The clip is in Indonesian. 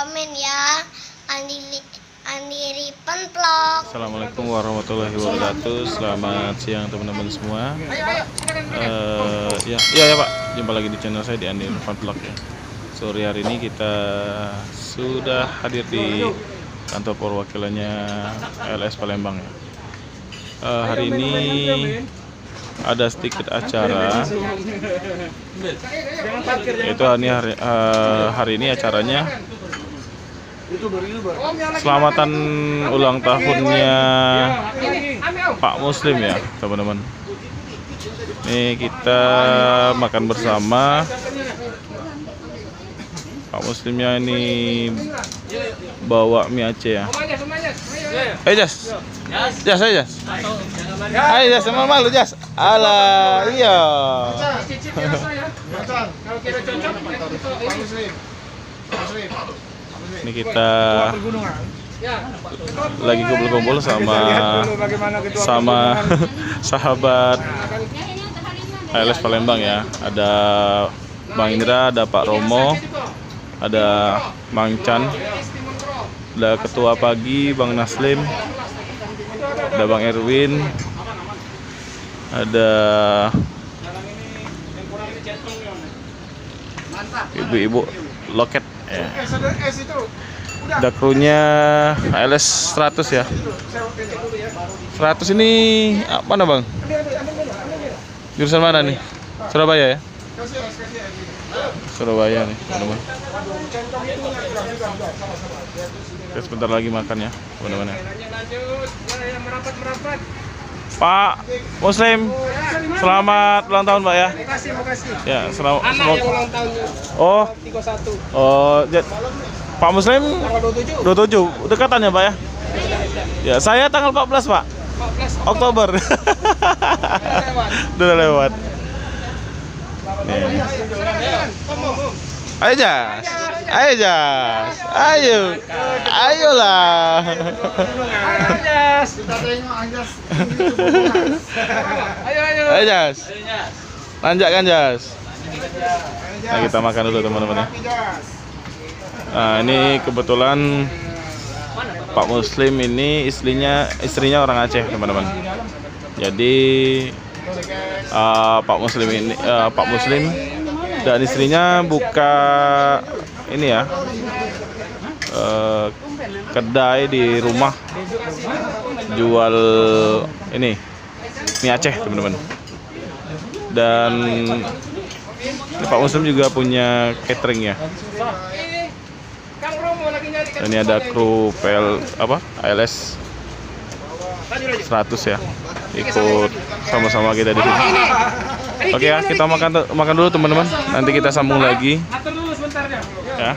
komen ya. Andi Ripen Vlog. Assalamualaikum warahmatullahi wabarakatuh. Selamat siang teman-teman semua. Ya Pak, jumpa lagi di channel saya di Andi Ripen Vlog ya. Sore hari ini kita sudah hadir di kantor perwakilannya LS Palembang ya. Hari ini ada sedikit acara, yaitu hari ini acaranya selamatan ulang tahunnya Pak Muslim ya teman-teman. Ini kita makan bersama. Pak Muslimnya ini bawa mie Aceh ya. Jas. Ayo Jas, sama malu Jas. Alah, iya. Ini kita lagi kumpul-kumpul sama sahabat LS Palembang ya. Ada Bang Indra, ada Pak Romo, ada Mang Chan, ada Ketua Pagi Bang Naslim, ada Bang Erwin, ada ibu-ibu loket ya. Ada krunya LS 100 ya. 100 ini mana Bang? Jurusan mana nih? Surabaya ya? Surabaya nih teman-teman. Oke, sebentar lagi makan ya teman-teman ya. Pak Muslim, selamat ulang tahun Pak ya. Makasih. Ya, selamat. Ulang tahun. Oh, 31. Pak Muslim Tanggal 27 dekatan ya Pak ya. Ya, saya tanggal 14 Pak. 14 Oktober. Udah lewat. Nih. Ayo Jas. Ayolah. Ayo Jas. Nanjak kan Jas. Nah, kita makan dulu teman-teman ya. Nah, ini kebetulan Pak Muslim ini istrinya orang Aceh teman-teman. Jadi Pak Muslim dan istrinya buka ini ya, kedai di rumah jual ini mie Aceh teman-teman. Dan Pak Muslim juga punya catering ya. Dan ini ada kru ALS 100 ya, ikut sama-sama kita di sini. Oke ya, kita makan dulu teman-teman. Nanti kita sambung lagi. Ya.